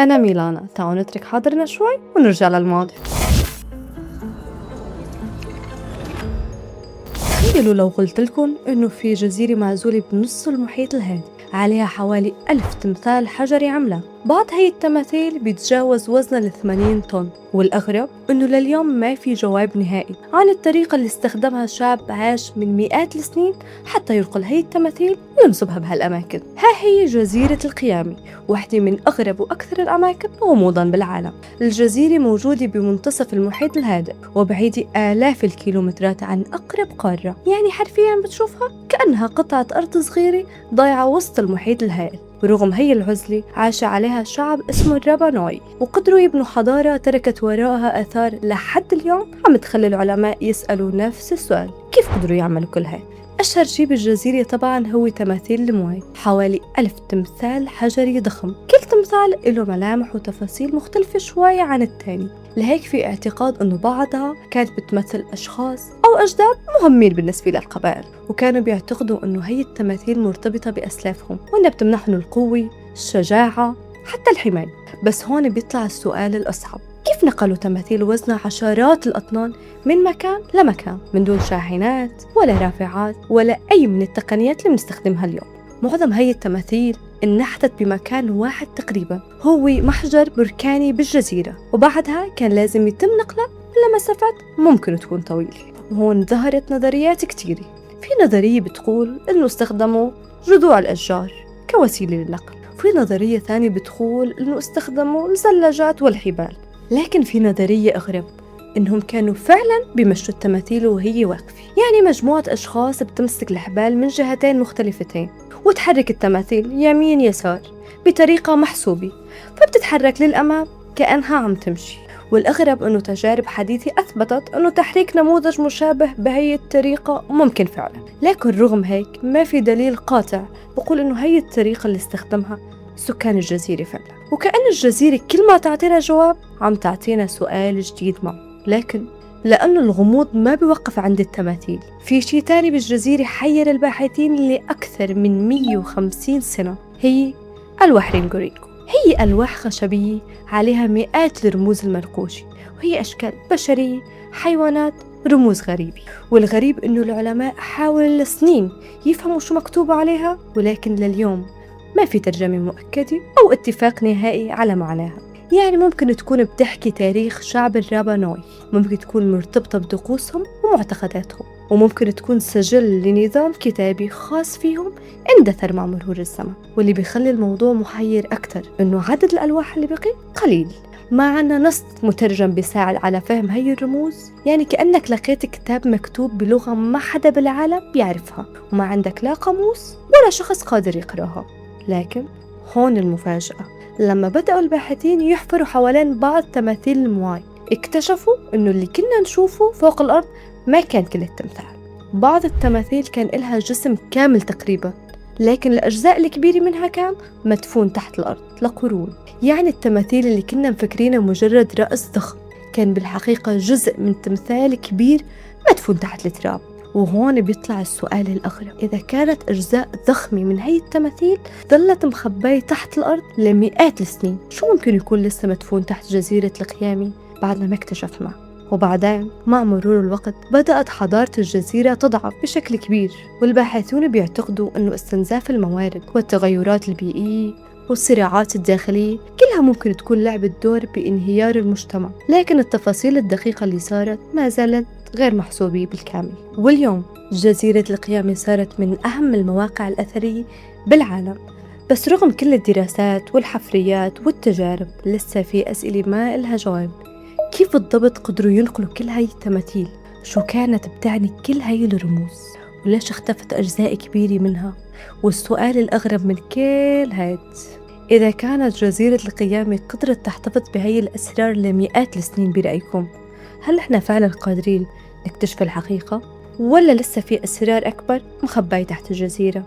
أنا ميلانا، تعالوا نترك حاضرنا شوي ونرجع للماضي. تخيلوا لو قلت لكم إنه في جزيرة معزولة بنص المحيط الهادي عليها حوالي 1000 تمثال حجري عملاق. بعض هي التماثيل بيتجاوز وزنها 80 طن، والأغرب إنه لليوم ما في جواب نهائي عن الطريقة اللي استخدمها شاب عاش من مئات السنين حتى ينقل هي التماثيل وينصبها بهالأماكن. ها هي جزيرة القيامة، واحدة من أغرب وأكثر الأماكن غموضاً بالعالم. الجزيرة موجودة بمنتصف المحيط الهادئ وبعيدة آلاف الكيلومترات عن أقرب قارة، يعني حرفياً بتشوفها كأنها قطعة أرض صغيرة ضايعة وسط المحيط الهائل. ورغم هي العزلة عاش عليها شعب اسمه الرابا نوي، وقدروا يبنوا حضارة تركت وراءها آثار لحد اليوم عم تخلي العلماء يسألوا نفس السؤال: كيف قدروا يعملوا كل هاي؟ أشهر شي بالجزيرة طبعاً هو تماثيل الموي، حوالي 1000 تمثال حجري ضخم، كل تمثال له ملامح وتفاصيل مختلفة شوية عن التاني. لهيك في اعتقاد أنه بعضها كانت بتمثل أشخاص أو أجداد مهمين بالنسبة للقبائل، وكانوا بيعتقدوا أنه هي التماثيل مرتبطة بأسلافهم وأنها بتمنحهم القوة، الشجاعة، حتى الحماية. بس هون بيطلع السؤال الأصعب: كيف نقلوا تماثيل وزنها عشرات الأطنان من مكان لمكان من دون شاحنات ولا رافعات ولا أي من التقنيات اللي بنستخدمها اليوم؟ معظم هي التماثيل انحتت بمكان واحد تقريبا، هو محجر بركاني بالجزيرة، وبعدها كان لازم يتم نقله لمسافات ممكن تكون طويلة. وهون ظهرت نظريات كتيرة. في نظرية بتقول إنه استخدموا جذوع الأشجار كوسيلة للنقل، وفي نظرية ثانية بتقول إنه استخدموا الزلاجات والحبال. لكن في نظرية أغرب، إنهم كانوا فعلاً بيمشوا التماثيل وهي واقفة، يعني مجموعة أشخاص بتمسك الحبال من جهتين مختلفتين وتحرك التماثيل يمين يسار بطريقة محسوبة، فبتتحرك للأمام كأنها عم تمشي. والأغرب أنه تجارب حديثة أثبتت أنه تحريك نموذج مشابه بهي الطريقة ممكن فعلا، لكن رغم هيك ما في دليل قاطع بقول أنه هي الطريقة اللي استخدمها سكان الجزيرة فعلا. وكأن الجزيرة كل ما تعطينا جواب عم تعطينا سؤال جديد معه. لكن لأنه الغموض ما بيوقف عند التماثيل، في شيء تاني بالجزيرة حير الباحثين لأكثر من 150 سنة، هي ألواح رينغورينغو. هي ألواح خشبية عليها مئات الرموز المنقوشة، وهي أشكال بشرية، حيوانات، رموز غريبة. والغريب إنه العلماء حاولوا لسنين يفهموا شو مكتوب عليها، ولكن لليوم ما في ترجمة مؤكدة أو اتفاق نهائي على معناها. يعني ممكن تكون بتحكي تاريخ شعب الرابا نوي، ممكن تكون مرتبطة بطقوسهم ومعتقداتهم، وممكن تكون سجل لنظام كتابي خاص فيهم اندثر مع مرور الزمن. واللي بيخلي الموضوع محير أكتر إنه عدد الألواح اللي بقي قليل، ما عنا نص مترجم بيساعد على فهم هي الرموز. يعني كأنك لقيت كتاب مكتوب بلغة ما حدا بالعالم بيعرفها، وما عندك لا قاموس ولا شخص قادر يقرأها. لكن هون المفاجأة: لما بدأوا الباحثين يحفروا حوالين بعض تماثيل الموي، اكتشفوا إنه اللي كنا نشوفه فوق الأرض ما كان كل التمثال. بعض التماثيل كان إلها جسم كامل تقريبا، لكن الأجزاء الكبيرة منها كان مدفون تحت الأرض لقرون. يعني التماثيل اللي كنا مفكرينها مجرد رأس ضخم كان بالحقيقة جزء من تمثال كبير مدفون تحت التراب. وهون بيطلع السؤال الأغرب: إذا كانت أجزاء ضخمة من هاي التماثيل ظلت مخبية تحت الأرض لمئات السنين، شو ممكن يكون لسه مدفون تحت جزيرة القيامة بعدنا ما اكتشفنا؟ وبعدين مع مرور الوقت بدأت حضارة الجزيرة تضعف بشكل كبير، والباحثون بيعتقدوا أنه استنزاف الموارد والتغيرات البيئية والصراعات الداخلية كلها ممكن تكون لعبت دور بانهيار المجتمع. لكن التفاصيل الدقيقة اللي صارت ما زالت غير محسوبة بالكامل. واليوم جزيرة القيامة صارت من أهم المواقع الأثرية بالعالم، بس رغم كل الدراسات والحفريات والتجارب لسه في أسئلة ما إلها جواب. كيف بالضبط قدروا ينقلوا كل هاي التماثيل؟ شو كانت بتعني كل هاي الرموز؟ وليش اختفت أجزاء كبيرة منها؟ والسؤال الأغرب من كل هاد: إذا كانت جزيرة القيامة قدرت تحتفظ بهاي الأسرار لمئات السنين برأيكم، هل إحنا فعلا قادرين نكتشف الحقيقة؟ ولا لسه في أسرار أكبر مخبأة تحت الجزيرة؟